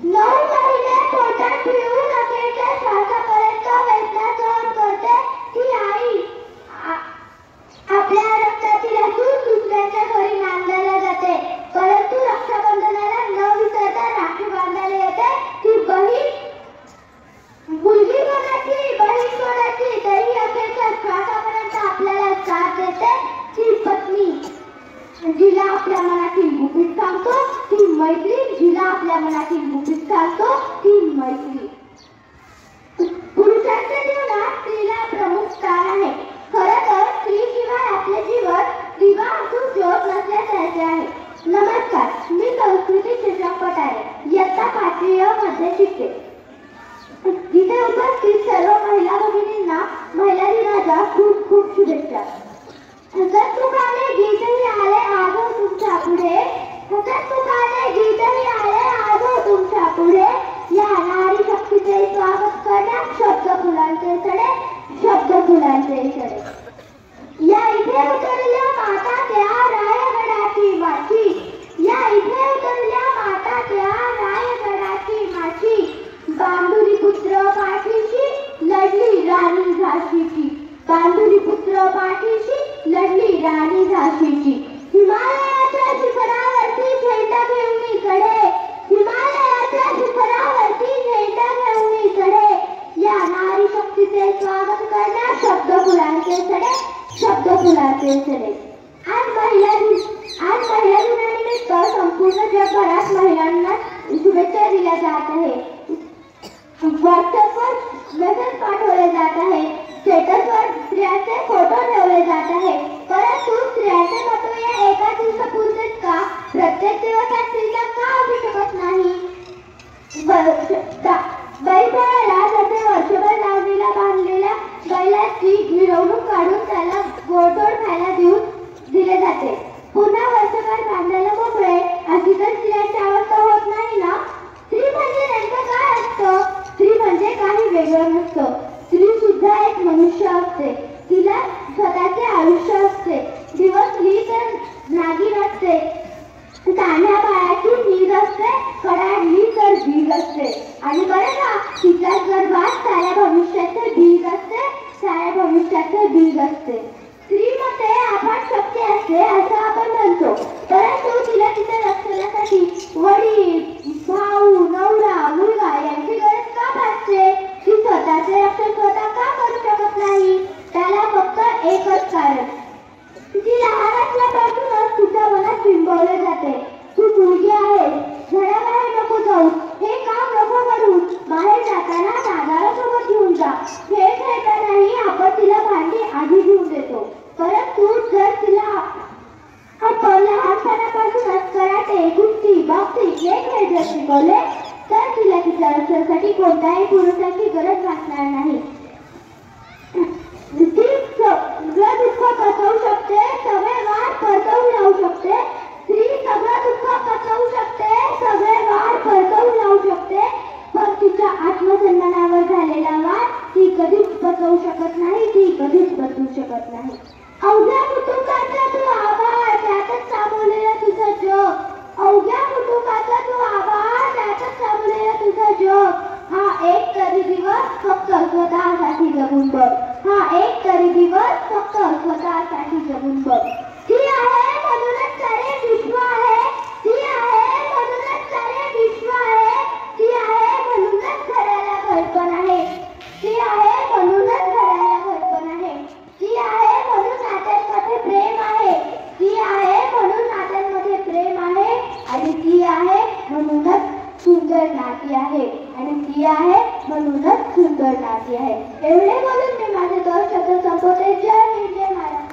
9 महिने पोटात ठेवून अखेरच्या श्वासापर्यंत वेदना सहन करते ती आई. आपल्या रक्तातील असून दुसऱ्याच्या घरी नांदायला जाते, परंतु रक्षाबंधनाला न विसरता राखी बांधायला येते ती बहीण. मुलगी कोणाची, बहीण कोणाची, तरी अखेरच्या श्वासापर्यंत आपल्याला साथ देते ती पत्नी. जिला आपल्या मनातील गुपित सांगतो ती मैत्रीण, जिला आपल्या मनातील गुपित सांगतो ती मैत्रीण. पुरुषांच्या जीवनात स्त्रीला प्रमुख स्थान आहे. खरं तर स्त्रीशिवाय आपले जीवन दिवा असून ज्योत नसल्यासारखे आहे. नमस्कार, मी संस्कृती शिक्षक पटारे, इयत्ता 5वी मध्ये शिकते. इथे उपस्थित सर्व महिला भगिनींना महिला दिनाच्या खूप खूप शुभेच्छा. हसत सुखाने गीतही आले आजो तुमच्या पुढे, हसत सुखाने गीतही आले आजो तुमच्या पुढे. या नारी शक्तीचे स्वागत करण्यात शब्द फुलांचे सडे, शब्द फुलांचे सडे. या इथे उतरल्या माता त्या रायगडाची माची, या इथे उतरल्या माता त्या रायगडाची माची. बांधुरी पुत्र पाठीशी लढली राणी झाशीची, बांधुरी पुत्र पाठीशी लढली राणी झाशीची. हिमालयाच्या शिखरावरती झेंडा घेऊन चढे, हिमालयाच्या शिखरावरती झेंडा घेऊन चढे. या नारी शक्तीचे स्वागत करण्यास शब्द फुलांचे सडे, शब्द फुलांचे सडे. आज महिला दिनानिमित्त संपूर्ण जगभरात महिलांना शुभेच्छा दिल्या जात आहे. व्हॉट्सअपवर मेसेज पाठवले जात आहे, स्टेटसवर स्त्रियांचे फोटो ठेवले जात आहे. परंतु स्त्रियांचे महत्त्व या एका दिवसापुरतेच का? प्रत्येक दिवस स्त्रीला का असू शकत नाही? बैलपोळ्याला जसे वर्षभर लावणीला बांधलेल्या बैलाची मिरवणूक काढून त्याला गोडधोड खायला दिले जाते, पुन्हा वर्षभर बांधायला मोकळे, अशी तर स्त्रियांची अवस्था होत नाही ना? स्त्री म्हणजे नेमकं काय असतं? स्त्री म्हणजे काही वेगळं नसतं. स्त्री सुद्धा एक मनुष्य असते, तिला स्वतःचे आयुष्य असते. दिवसली तर नागिन असते, तान्ह्या बाळाची नीर असते, कडाडली तर बीज असते. आणि बरं का, तिच्या गर्भात साऱ्या भविष्याचे बीज असते, साऱ्या भविष्याचे बीज असते. स्त्रीमध्ये अफाट शक्ती असते असं आपण म्हणतो, परंतु तिला तिच्या रक्षणासाठी वडील, भाऊ, नवरा, मुलगा यांची गरज का भासते? ती स्वतःचे रक्षण स्वतः का करू शकत नाही? त्याला फक्त एकच कारण, ती लहान असल्यापासूनच तिच्या मनात बिंबवले जाते, तू मुलगी आहे, घराबाहेर नको जाऊ, हे काम नको करू, बाहेर जाताना नागाला सोबत घेऊन जा. खेळ खेळतानाही आपण तिला भांडी आधी घेऊन देतो, परंतु जर तिला आपण लहानपणापासूनच कराटे, कुस्ती, बॉक्सिंग हे खेळ जर शिकवले तर तिला तिच्या रक्षणासाठी कोणत्याही पुरुषाची गरज भासणार नाही. ती सगळं दुःख पचवू शकते, सगळे वाद परतवून लावू शकते. स्त्री सगळं दुःख पचवू शकते, सगळे वाद परतवून लावू शकते, पण तिच्या आत्मसन्मानावर झालेला वाद ती कधीच पचवू शकत नाही, ती कधीच पचवू शकत नाही. अवघ्या कुटुंबाचा तू आभार, त्यातच सामावलेला तुझं जग. अवघ्या कुटुंबाचा तू आभार, त्यातच सामावलेला तुझं जग. हा एक तरी दिवस फक्त स्वतःसाठी जगून बघ, हा एक तरी दिवस फक्त स्वतःसाठी जगून बघ. ती आहे म्हणूनच सारे विश्व आहे, ती आहे म्हणूनच सारे विश्व आहे, ती आहे म्हणूनच घराला घरपण आहे, ती आहे म्हणूनच घराला घरपण आहे, ती आहे म्हणून नात्यांमध्ये प्रेम आहे, ती आहे म्हणून नात्यांमध्ये प्रेम आहे, आणि ती आहे म्हणूनच सुंदर नाती आहे, आणि ती आहे म्हणूनच सुंदर नाती आहे. एवढे बोलून मी माझे 2 शब्द संपवते. जय हिंद, जय महाराष्ट्र.